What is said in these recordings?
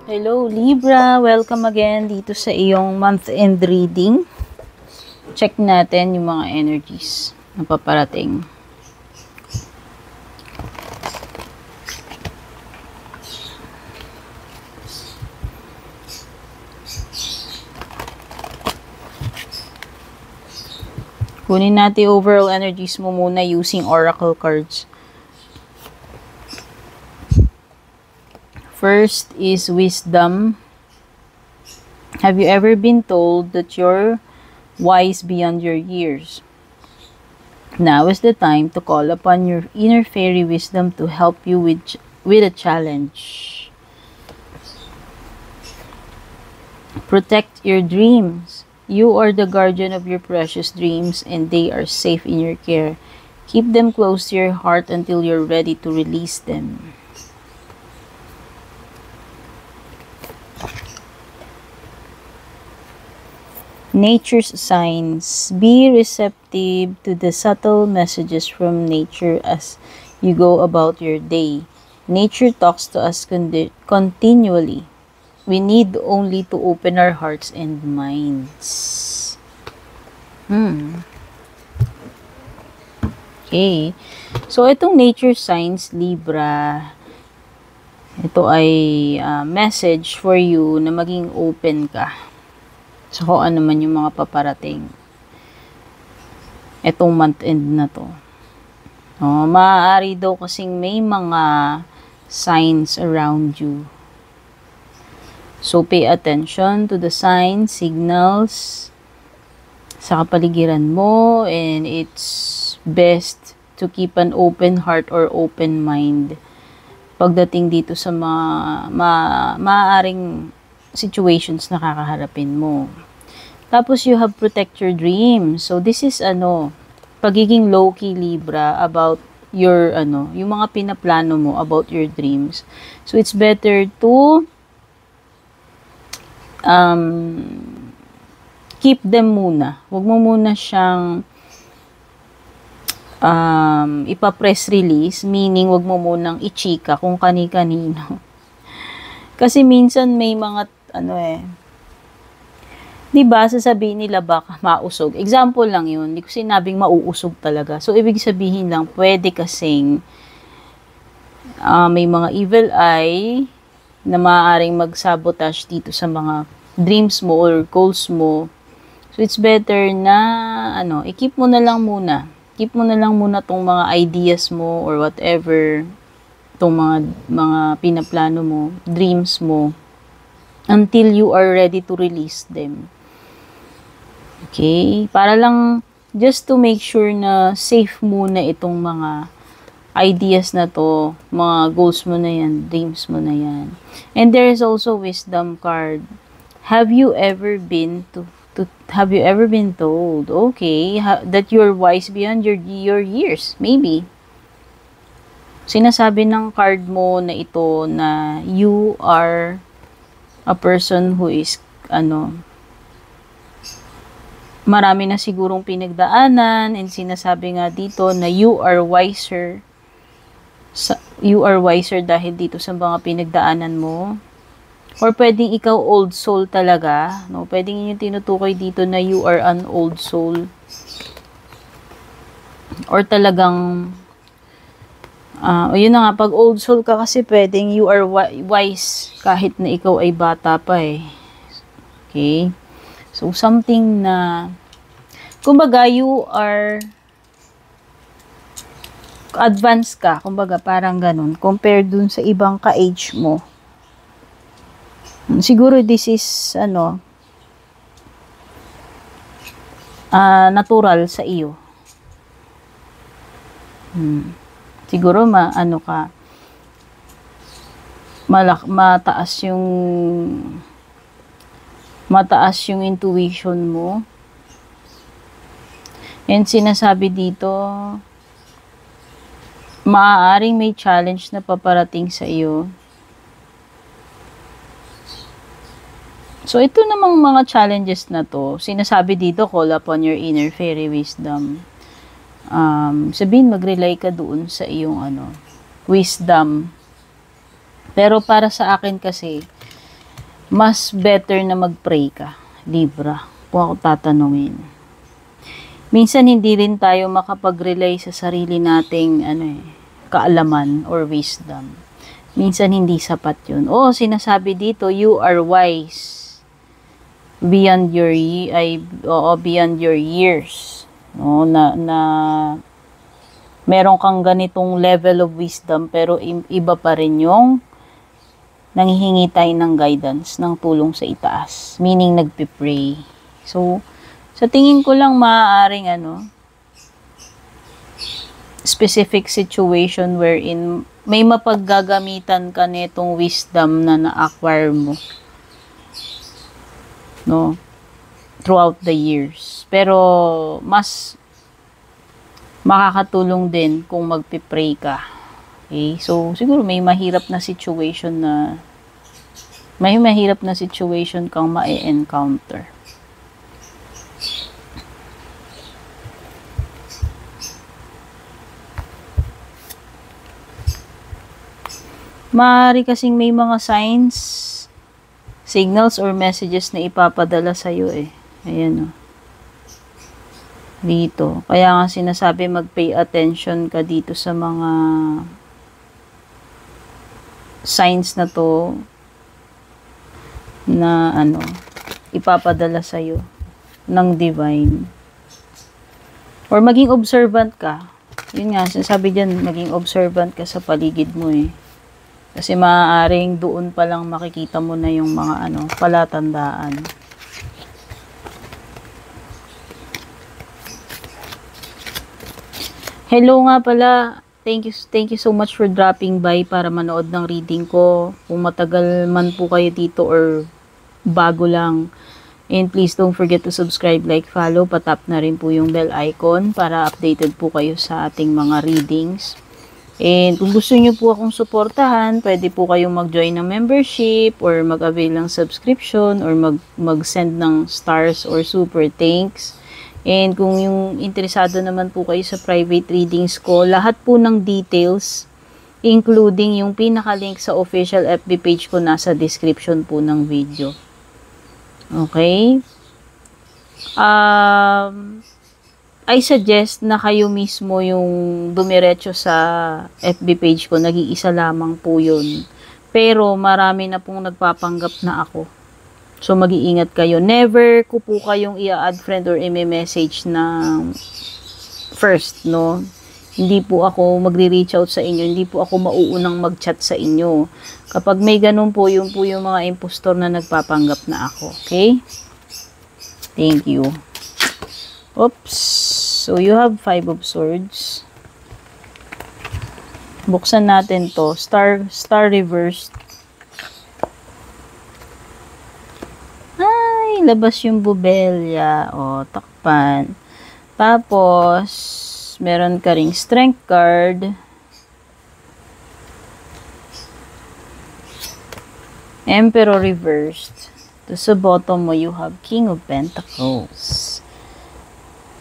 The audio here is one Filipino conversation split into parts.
Hello Libra, welcome again dito sa iyong month-end reading. Check natin yung mga energies na paparating. Kunin natin overall energies mo muna using oracle cards. First is wisdom. Have you ever been told that you're wise beyond your years? Now is the time to call upon your inner fairy wisdom to help you with a challenge. Protect your dreams. You are the guardian of your precious dreams and they are safe in your care. Keep them close to your heart until you're ready to release them. Nature's signs. Be receptive to the subtle messages from nature as you go about your day. Nature talks to us continually. We need only to open our hearts and minds. Okay. So, itong nature signs, Libra, ito ay message for you na maging open ka. So, kung ano man yung mga paparating. Itong month end na to. Maaari daw kasing may mga signs around you. So, pay attention to the signs, signals sa kapaligiran mo, and it's best to keep an open heart or open mind pagdating dito sa mga maaaring situations na kakaharapin mo. Tapos, you have protect your dreams. So, this is, pagiging low-key Libra about your, yung mga pinaplano mo about your dreams. So, it's better to keep them muna. Huwag mo muna siyang ipa-press release, meaning huwag mo munang i-chika kung kani-kanino. Kasi minsan may mga, diba, sasabihin nila baka mausog. Example lang yun. Hindi ko sinabing mauusog talaga. So, ibig sabihin lang, pwede kasing may mga evil eye na maaaring mag-sabotage dito sa mga dreams mo or goals mo. So, it's better na, i-keep mo na lang muna. Keep mo na lang muna tong mga ideas mo or whatever, tong mga pinaplano mo, dreams mo, until you are ready to release them. Okay? Para lang, just to make sure na safe muna itong mga ideas na to, mga goals mo na yan, dreams mo na yan. And there is also wisdom card. Have you ever been told, okay, that you're wise beyond your years? Maybe. Sinasabi ng card mo na ito na you are a person who is, marami na sigurong pinagdaanan, and sinasabi nga dito na you are wiser dahil dito sa mga pinagdaanan mo. Or pwedeng ikaw old soul talaga, no? Pwedeng yung tinutukoy dito na you are an old soul. Or talagang yun na nga, pag old soul ka kasi pwedeng you are wise kahit na ikaw ay bata pa eh. Okay? So, something na, kumbaga, you are advanced ka, kumbaga, parang ganun, compared dun sa ibang ka-age mo. Siguro, this is, natural sa iyo. Siguro, mataas yung intuition mo. And sinasabi dito, maaaring may challenge na paparating sa iyo. So, ito namang mga challenges na to, sinasabi dito, call upon your inner fairy wisdom. Sabihin, mag-rely ka doon sa iyong wisdom. Pero para sa akin kasi, mas better na mag-pray ka, Libra, kung ako tatanungin. Minsan hindi rin tayo makapag-rely sa sarili nating kaalaman or wisdom. Minsan hindi sapat yun. Sinasabi dito, you are wise beyond your beyond your years. No, na meron kang ganitong level of wisdom pero iba pa rin yung nanghihingi tayo ng guidance, ng tulong sa itaas. Meaning nagpe-pray. So, sa tingin ko lang maaaring specific situation wherein may mapaggagamitan ka nitong wisdom na na-acquire mo. No? Throughout the years. Pero, mas makakatulong din kung magpipray ka. Okay? So, siguro may mahirap na situation kang ma-encounter. Maaari kasing may mga signs, signals, or messages na ipapadala sa'yo Ayan dito. Kaya nga sinasabi mag-pay attention ka dito sa mga signs na to na ipapadala sa'yo ng divine. Or maging observant ka. Yun nga, sinasabi dyan, maging observant ka sa paligid mo Kasi maaaring doon pa lang makikita mo na yung mga palatandaan. Hello nga pala. Thank you so much for dropping by para manood ng reading ko. Kung matagal man po kayo dito or bago lang. And please don't forget to subscribe, like, follow. Patap na rin po yung bell icon para updated po kayo sa ating mga readings. And kung gusto nyo po akong suportahan, pwede po kayong mag-join ng membership or mag-avail ng subscription or mag-send ng stars or super thanks. And kung yung interesado naman po kayo sa private readings ko, lahat po ng details, including yung pinaka-link sa official FB page ko, nasa description po ng video. Okay? I suggest na kayo mismo yung dumiretso sa FB page ko. Nag-iisa lamang po yun. Pero marami na pong nagpapanggap na ako. So, mag-iingat kayo. Never ko po kayong i-add friend or i-message na first, no? Hindi po ako magre-reach out sa inyo. Hindi po ako mauunang mag-chat sa inyo. Kapag may ganun po, yung mga impostor na nagpapanggap na ako. Okay? Thank you. Oops. So, you have 5 of Swords. Buksan natin to. Star reversed. Ay, labas yung bubelya. Takpan. Tapos, meron ka ring Strength card. Emperor reversed. To sa bottom mo, you have King of Pentacles.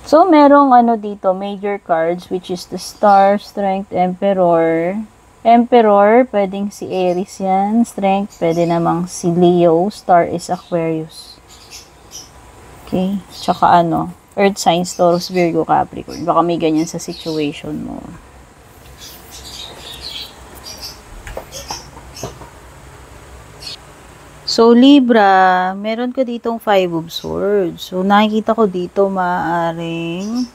So, merong dito, major cards, which is the Star, Strength, Emperor. Emperor, pwedeng si Aries yan. Strength, pwede namang si Leo. Star is Aquarius. Okay? Tsaka Earth signs, Taurus, Virgo, Capricorn. Baka may ganyan sa situation mo. So, Libra, meron ka ditong 5 of Swords. So, nakikita ko dito maaaring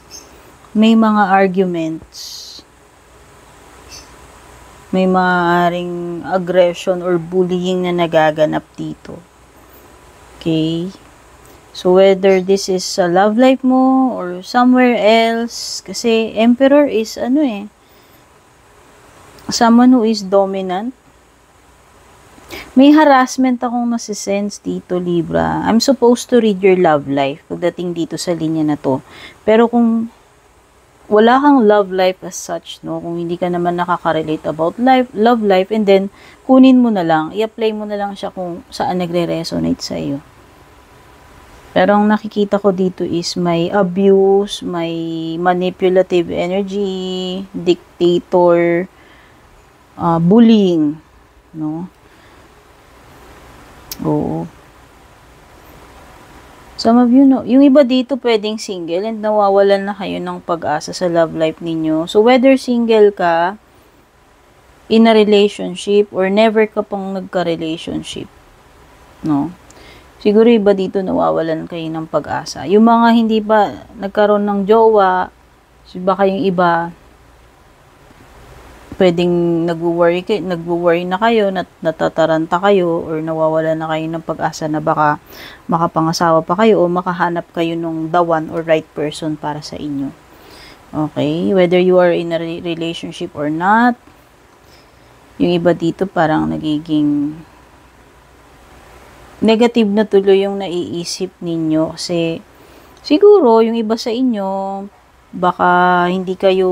may mga arguments. May maaaring aggression or bullying na nagaganap dito. Okay? So, whether this is sa love life mo or somewhere else. Kasi, Emperor is someone who is dominant. May harassment akong nasisense dito, Libra. I'm supposed to read your love life pagdating dito sa linya na to. Pero kung wala kang love life as such, no? Kung hindi ka naman nakaka-relate about love life, and then kunin mo na lang, i-apply mo na lang siya kung saan nagre-resonate sa iyo. Pero ang nakikita ko dito is may abuse, may manipulative energy, dictator, bullying, no? Oo. Some of you know, yung iba dito pwedeng single and nawawalan na kayo ng pag-asa sa love life ninyo. So, whether single ka, in a relationship, or never ka pang nagka-relationship, no? Siguro iba dito nawawalan kayo ng pag-asa. Yung mga hindi pa nagkaroon ng jowa, baka yung iba, pwedeng nagwo-worry na kayo, natataranta kayo, or nawawala na kayo ng pag-asa na baka makapangasawa pa kayo o makahanap kayo ng the one or right person para sa inyo. Okay? Whether you are in a relationship or not, yung iba dito parang nagiging negative na tuloy yung naiisip ninyo kasi siguro yung iba sa inyo baka hindi kayo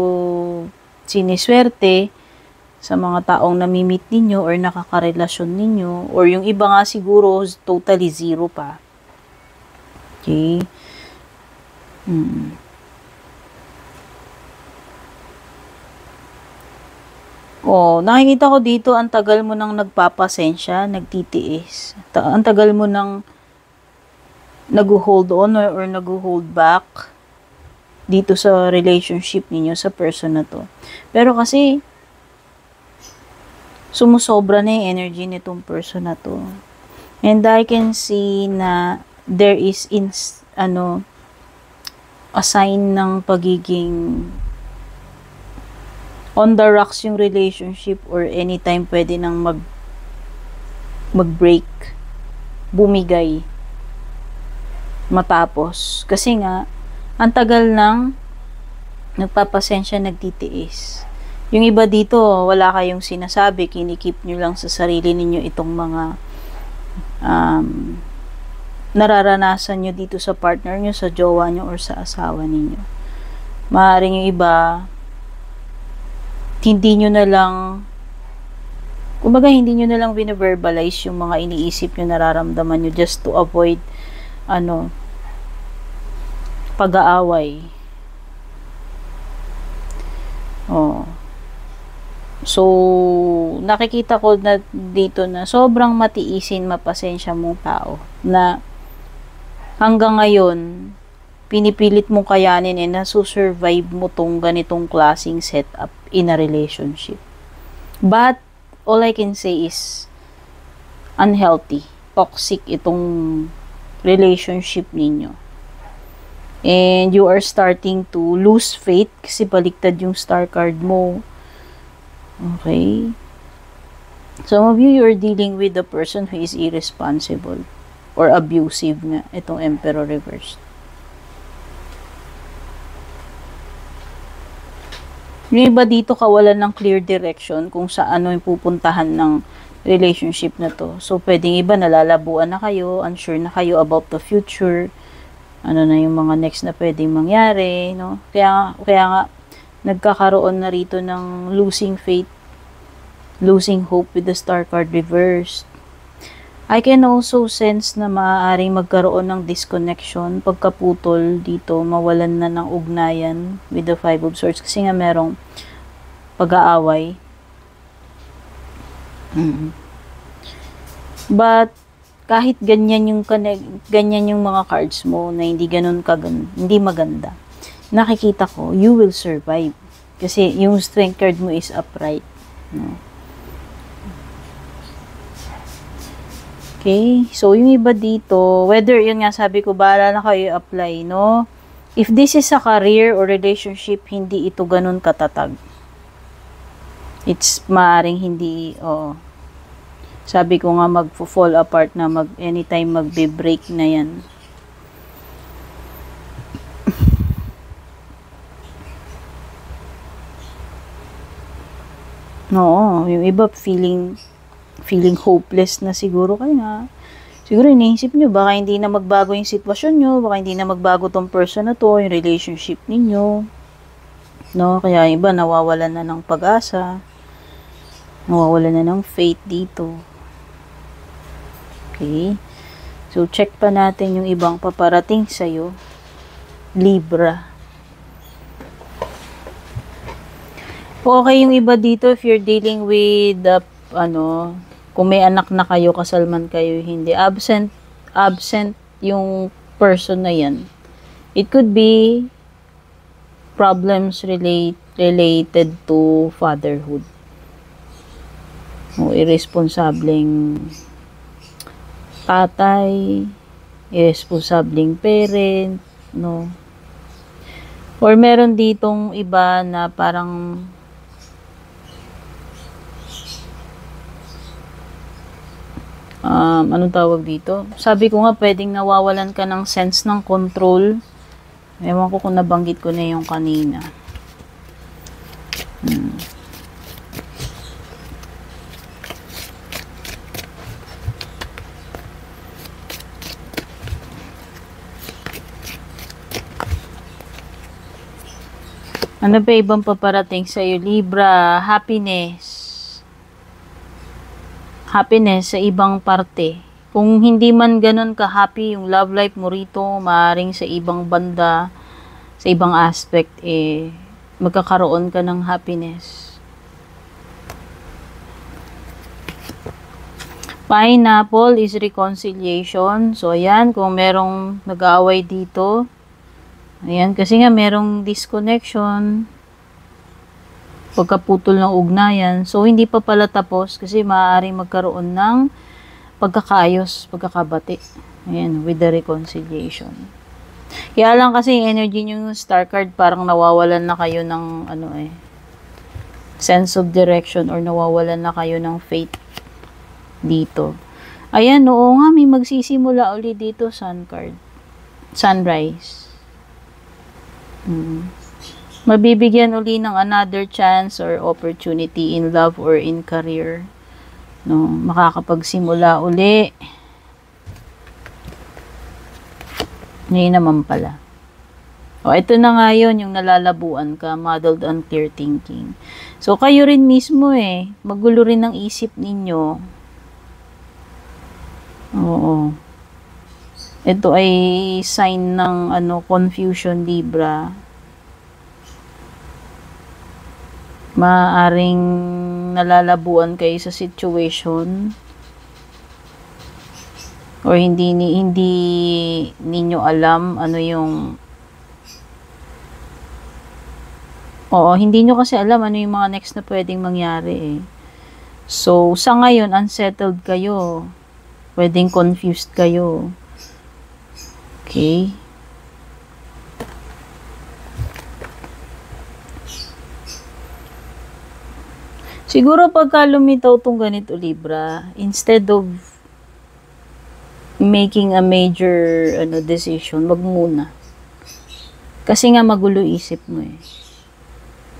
siniswerte sa mga taong namimit ninyo or nakakarelasyon ninyo, or yung iba nga siguro totally zero pa. Okay? Oh, nakikita ko dito, ang tagal mo nang nagpapasensya, nagtitiis. Ang tagal mo nang nag-hold on or nag-hold back dito sa relationship ninyo sa person na to. Pero kasi sumusobra na yung energy nitong person na to. And I can see na there is a sign ng pagiging on the rocks yung relationship, or anytime pwede nang mag-break, bumigay, matapos. Kasi nga, ang tagal nang nagpapasensya, nagtitiis. Yung iba dito, wala kayong sinasabi, kinikip nyo lang sa sarili ninyo itong mga nararanasan nyo dito sa partner nyo, sa jowa nyo, or sa asawa ninyo. Maaaring yung iba, hindi nyo na lang, kumbaga hindi nyo na lang bine-verbalize yung mga iniisip nyo, nararamdaman nyo, just to avoid pag-aaway. Oh. So, nakikita ko na dito na sobrang matiisin, mapasensya mong tao na hanggang ngayon pinipilit mong kayanin nasusurvive mo tong ganitong klaseng setup in a relationship. But all I can say is unhealthy, toxic itong relationship ninyo. And you are starting to lose faith kasi baliktad yung star card mo. Okay? Some of you, you're dealing with a person who is irresponsible or abusive nga, itong Emperor reversed. Yung iba dito kawalan ng clear direction kung saan yung pupuntahan ng relationship na to. So, pwedeng iba nalalabuan na kayo, unsure na kayo about the future, ano na yung mga next na pwedeng mangyari, no? Kaya nga, nagkakaroon na rito ng losing faith, losing hope with the star card reversed. I can also sense na maaaring magkaroon ng disconnection, pagkaputol dito, mawalan na ng ugnayan with the Five of Swords kasi nga merong pag-aaway. But kahit ganyan yung mga cards mo na hindi ganun hindi maganda, nakikita ko you will survive kasi yung strength card mo is upright, no? Okay, so yung iba dito, whether yun nga sabi ko, bahala na kayo apply, no? If this is a career or relationship, hindi ito ganun katatag. It's maaring hindi, sabi ko nga mag-fall apart na, anytime magbe-break na yan. No, yung iba feeling hopeless na siguro kayo nga. Siguro iniisip nyo, baka hindi na magbago yung sitwasyon nyo, baka hindi na magbago tong person na to, yung relationship ninyo. No, kaya iba nawawalan na ng pag-asa, nawawalan na ng faith dito. Okay? So, check pa natin yung ibang paparating sa'yo. Libra. Okay, yung iba dito, if you're dealing with, Kung may anak na kayo, kasal man kayo, hindi. Absent yung person na yan. It could be problems related to fatherhood. O irresponsableng tatay, irresponsableng parent, no? Or meron ditong iba na parang anong tawag dito? Sabi ko nga, pwedeng nawawalan ka ng sense ng control. Ewan ko kung nabanggit ko na yung kanina. Ano pa ibang paparating sa'yo, Libra? Happiness sa ibang parte. Kung hindi man ganun ka-happy yung love life mo rito, maaaring sa ibang banda, sa ibang aspect, magkakaroon ka ng happiness. Pineapple is reconciliation. So, ayan, kung merong nag-aaway dito, ayan, kasi nga merong disconnection, pagkaputol ng ugnayan. So, hindi pa pala tapos kasi maaaring magkaroon ng pagkakaayos, pagkakabati. Ayan, with the reconciliation. Kaya lang kasi yung energy nyo, star card, parang nawawalan na kayo ng sense of direction or nawawalan na kayo ng faith dito. Ayan, oo nga, may magsisimula ulit dito, sun card. Sunrise. Mabibigyan uli ng another chance or opportunity in love or in career. No, makakapagsimula uli. Ngayon naman pala. O, ito na nga yun, yung nalalabuan ka, modeled on clear thinking. So, kayo rin mismo magulo rin ang isip ninyo. Oo. Ito ay sign ng confusion, Libra. Maaring nalalabuan kayo sa situation or hindi ninyo alam ano yung hindi nyo kasi alam ano yung mga next na pwedeng mangyari So, sa ngayon, unsettled kayo. Pwedeng confused kayo. Okay? Siguro pagka lumitaw tong ganito, Libra, instead of making a major decision, wag muna. Kasi nga magulo isip mo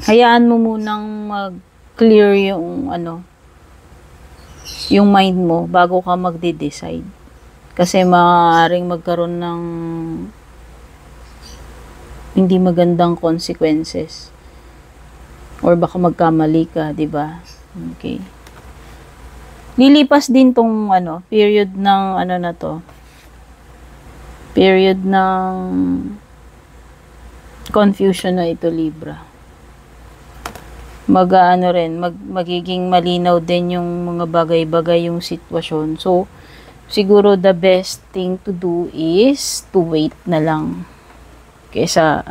Hayaan mo munang mag-clear yung yung mind mo bago ka magde-decide. Kasi maaaring magkaroon ng hindi magandang consequences. Or baka magkamali ka, 'di ba? Okay. Lilipas din tong period ng na to. Period ng confusion na ito, Libra. Magiging malinaw din yung mga bagay-bagay yung sitwasyon. So, siguro the best thing to do is to wait na lang. Kaysa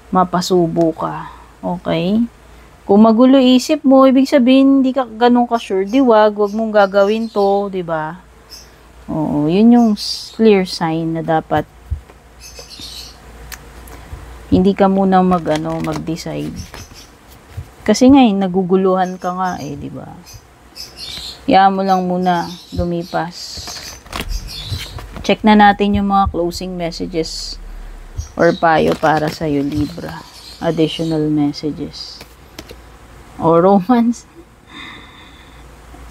mapasubo ka. Okay? Kung magulo isip mo, ibig sabihin, hindi ka ganun ka-sure, wag mong gagawin to, di ba? Oo, yun yung clear sign na dapat hindi ka muna mag-decide. Kasi nga, naguguluhan ka nga di ba? Hayaan mo lang muna lumipas. Check na natin yung mga closing messages or payo para sa'yo, Libra. Additional messages. O romance.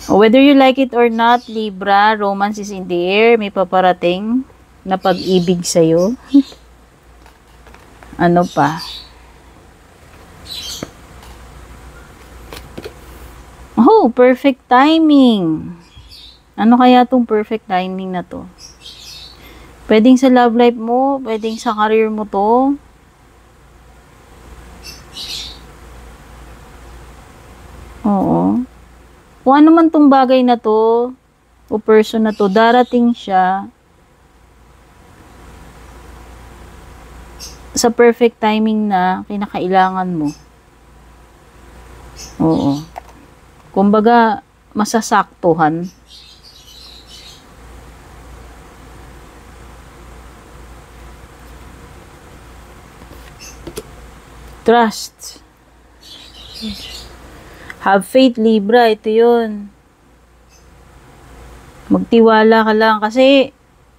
Whether you like it or not, Libra, romance is in the air. May paparating na pag-ibig sa'yo. Ano pa? Oh, perfect timing. Ano kaya tong perfect timing na to? Pwedeng sa love life mo, pwedeng sa career mo to. Oo. Kung ano man tong bagay na to, o person na to, darating siya sa perfect timing na kinakailangan mo. Oo. Kumbaga, masasaktuhan. Trust. Have faith, Libra. Ito yun. Magtiwala ka lang. Kasi,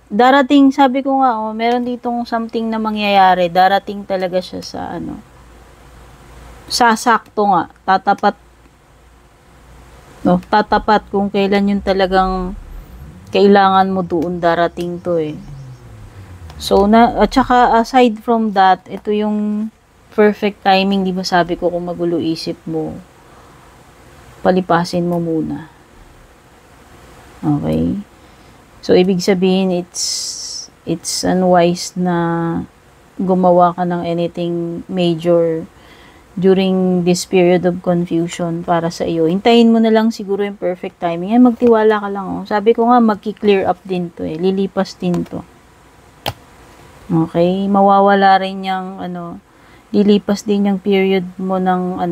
darating, sabi ko nga, meron ditong something na mangyayari. Darating talaga siya sa, sasakto nga. Tatapat kung kailan yung talagang kailangan mo doon darating to eh. So, at saka, aside from that, ito yung perfect timing, di ba sabi ko kung magulo isip mo, palipasin mo muna. Okay? So, ibig sabihin, it's unwise na gumawa ka ng anything major during this period of confusion para sa iyo. Hintayin mo na lang siguro yung perfect timing. Magtiwala ka lang. Sabi ko nga, magki-clear up din to eh. Lilipas din to. Okay? Mawawala rin yung, lilipas din yung period mo ng,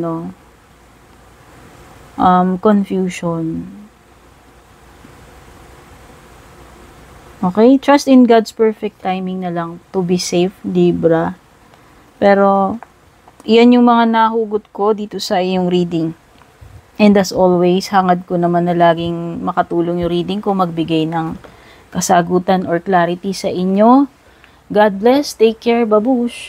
confusion. Okay? Trust in God's perfect timing na lang to be safe, Libra. Pero, iyan yung mga nahugot ko dito sa iyong reading. And as always, hangad ko naman na laging makatulong yung reading ko, magbigay ng kasagutan or clarity sa inyo. God bless. Take care. Babush.